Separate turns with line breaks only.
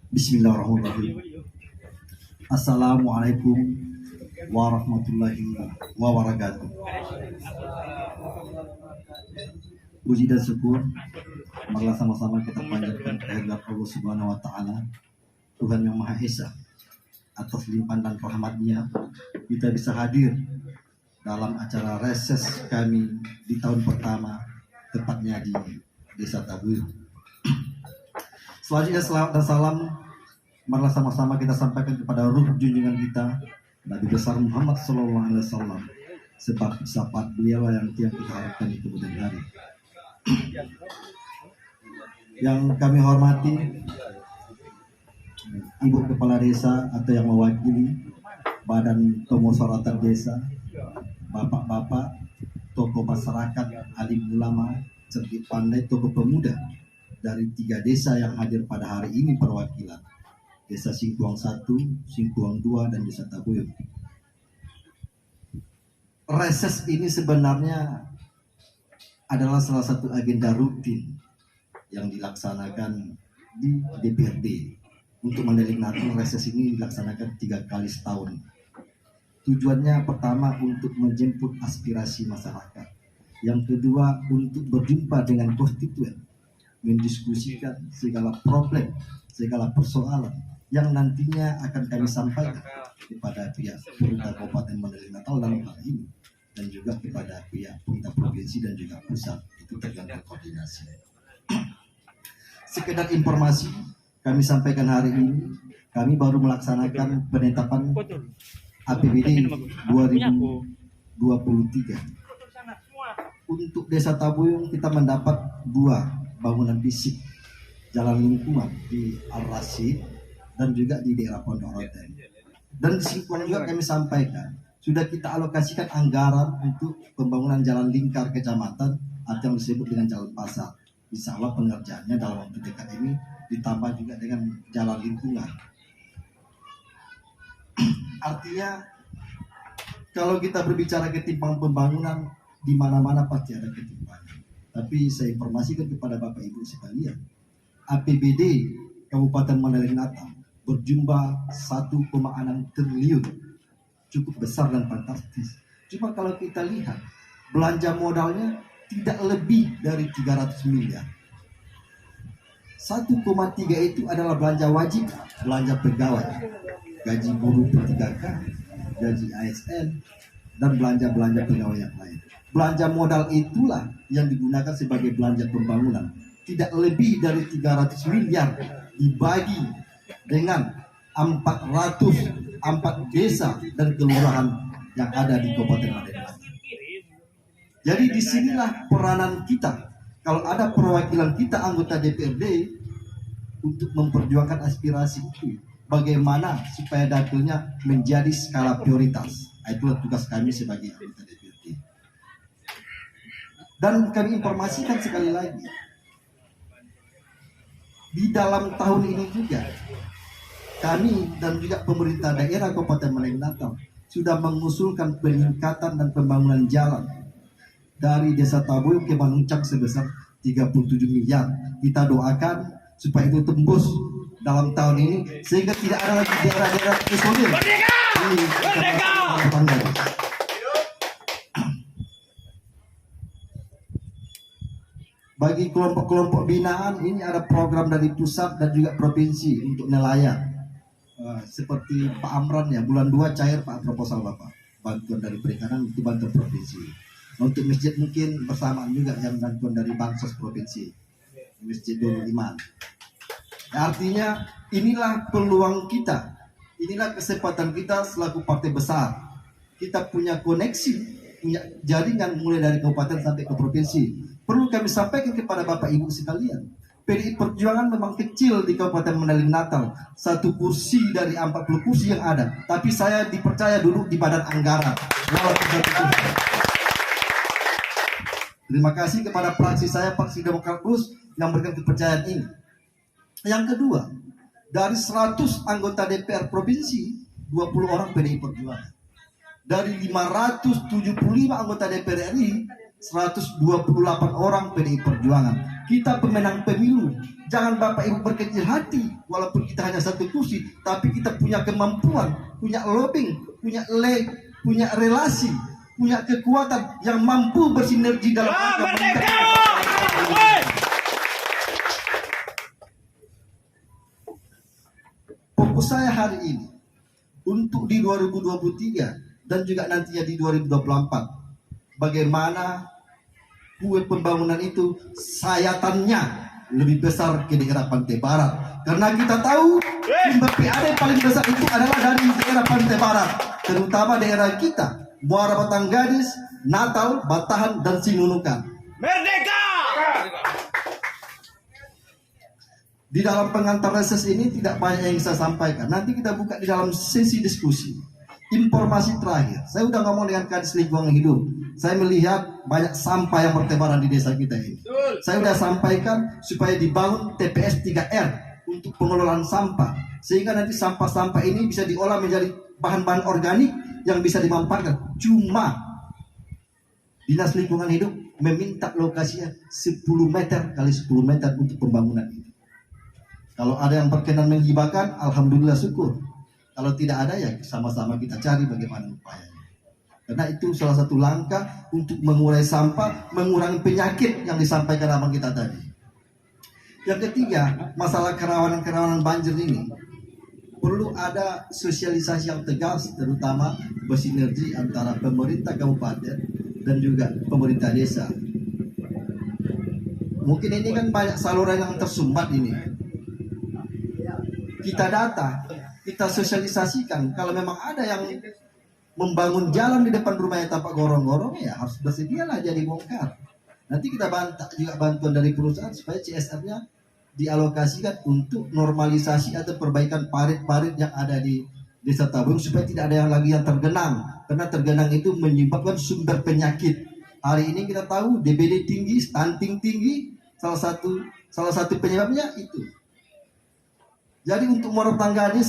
Bismillahirrahmanirrahim. Assalamualaikum warahmatullahi wabarakatuh. Puji dan syukur marilah sama-sama kita panjatkan kehadirat Allah Subhanahu wa taala, Tuhan yang Maha Esa. Atas limpahan dan rahmat-Nya kita bisa hadir dalam acara reses kami di tahun pertama, tepatnya di Desa Tabuyung. Selanjutnya selawat dan salam marilah sama-sama kita sampaikan kepada ruh junjungan kita Nabi besar Muhammad SAW, sebab syafaat beliau yang tiap kita harapkan di kemudian hari. Yang kami hormati Ibu Kepala Desa atau yang mewakili Badan Pemusyawaratan Desa, Bapak-bapak, tokoh masyarakat, alim ulama, cerdik pandai, tokoh pemuda dari 3 desa yang hadir pada hari ini perwakilan Desa Singkuang 1, Singkuang 2, dan Desa Tabuyung. Reses ini sebenarnya adalah salah satu agenda rutin yang dilaksanakan di DPRD. Untuk Mandailing Natal, reses ini dilaksanakan 3 kali setahun. Tujuannya pertama untuk menjemput aspirasi masyarakat. Yang kedua untuk berjumpa dengan konstituen, mendiskusikan segala problem, segala persoalan yang nantinya akan kami sampaikan kepada pihak pemerintah Kabupaten Mandailing Natal dalam hal ini, dan juga kepada pihak pemerintah provinsi dan juga pusat, itu tergantung koordinasi. Sekedar informasi kami sampaikan hari ini, kami baru melaksanakan penetapan APBD 2023. Untuk Desa Tabuyung kita mendapat 2 bangunan fisik jalan lingkungan di Al-Rasyid dan juga di daerah Pondok Roten. Dan di Singkuang juga kami sampaikan sudah kita alokasikan anggaran untuk pembangunan jalan lingkar kecamatan atau yang disebut dengan jalan pasar. Insya Allah pengerjaannya dalam waktu dekat ini, ditambah juga dengan jalan lingkungan. Artinya kalau kita berbicara ketimpang pembangunan, di mana-mana pasti ada ketimpangan. Tapi saya informasikan kepada Bapak Ibu sekalian, APBD Kabupaten Mandailing Natal berjumlah 1,6 triliun, cukup besar dan fantastis. Cuma kalau kita lihat belanja modalnya tidak lebih dari 300 miliar. 1,3 itu adalah belanja wajib, belanja pegawai, gaji buruh P3K, gaji ASN, dan belanja-belanja pegawai yang lain. Belanja modal itulah yang digunakan sebagai belanja pembangunan. Tidak lebih dari 300 miliar dibagi dengan 404 desa dan kelurahan yang ada di Kabupaten Mandailing Natal. Jadi disinilah peranan kita. Kalau ada perwakilan kita anggota DPRD untuk memperjuangkan aspirasi itu, bagaimana supaya dapilnya menjadi skala prioritas. Itulah tugas kami sebagai anggota DPRD. Dan kami informasikan sekali lagi, di dalam tahun ini juga kami dan juga pemerintah daerah Kabupaten Mandailing Natal sudah mengusulkan peningkatan dan pembangunan jalan dari Desa Tabuyung ke Manuncang sebesar 37 miliar. Kita doakan supaya itu tembus dalam tahun ini sehingga tidak ada lagi daerah-daerah kesulitan. Bagi kelompok-kelompok binaan ini ada program dari pusat dan juga provinsi untuk nelayan. Seperti Pak Amran ya, bulan 2 cair Pak proposal Bapak. Bantuan dari perikanan itu bantuan provinsi. Untuk masjid mungkin bersamaan juga yang bantuan dari Bansos provinsi. Masjid Nurul Iman. Artinya inilah peluang kita. Inilah kesempatan kita selaku partai besar. Kita punya koneksi, punya jaringan mulai dari kabupaten sampai ke provinsi. Perlu kami sampaikan kepada Bapak Ibu sekalian, PDI Perjuangan memang kecil di Kabupaten Mandailing Natal, 1 kursi dari 40 kursi yang ada. Tapi saya dipercaya duduk di badan anggaran. Terima kasih kepada fraksi saya, Fraksi Demokrat Plus, yang memberikan kepercayaan ini. Yang kedua, dari 100 anggota DPR provinsi, 20 orang PDI Perjuangan. Dari 575 anggota DPR RI, 128 orang PDI Perjuangan. Kita pemenang pemilu jangan Bapak Ibu berkecil hati, walaupun kita hanya satu kursi, tapi kita punya kemampuan, punya lobbying, punya relasi, punya kekuatan yang mampu bersinergi dalam
Merdeka!
Fokus saya hari ini untuk di 2023 dan juga nantinya di 2024, bagaimana kue pembangunan itu sayatannya lebih besar ke daerah Pantai Barat, karena kita tahu sumber PAD paling besar itu adalah dari daerah Pantai Barat, terutama daerah kita Muara Batanggadis, Natal, Batahan, dan Sinunukan.
Merdeka!
Di dalam pengantar reses ini tidak banyak yang saya sampaikan. Nanti kita buka di dalam sesi diskusi. Informasi terakhir, saya udah ngomong dengan Kadis Lingkungan Hidup. Saya melihat banyak sampah yang bertebaran di desa kita ini. Saya udah sampaikan supaya dibangun TPS 3R untuk pengelolaan sampah, sehingga nanti sampah-sampah ini bisa diolah menjadi bahan-bahan organik yang bisa dimanfaatkan. Cuma Dinas Lingkungan Hidup meminta lokasinya 10 meter kali 10 meter untuk pembangunan itu. Kalau ada yang berkenan menghibahkan, alhamdulillah syukur. Kalau tidak ada, ya sama-sama kita cari bagaimana upayanya. Karena itu salah satu langkah untuk mengurai sampah, mengurangi penyakit yang disampaikan abang kita tadi. Yang ketiga, masalah kerawanan banjir ini perlu ada sosialisasi yang tegas, terutama bersinergi antara pemerintah kabupaten dan juga pemerintah desa. Mungkin ini kan banyak saluran yang tersumbat ini. Kita data, kita sosialisasikan. Kalau memang ada yang membangun jalan di depan rumahnya tanpa gorong-gorong, ya harus bersedialah jadi bongkar. Nanti kita juga bantuan dari perusahaan supaya CSR-nya dialokasikan untuk normalisasi atau perbaikan parit-parit yang ada di Desa Tabung supaya tidak ada yang lagi yang tergenang, karena tergenang itu menyebabkan sumber penyakit. Hari ini kita tahu DBD tinggi, stunting tinggi, salah satu penyebabnya itu. Jadi untuk Muara Batanggadis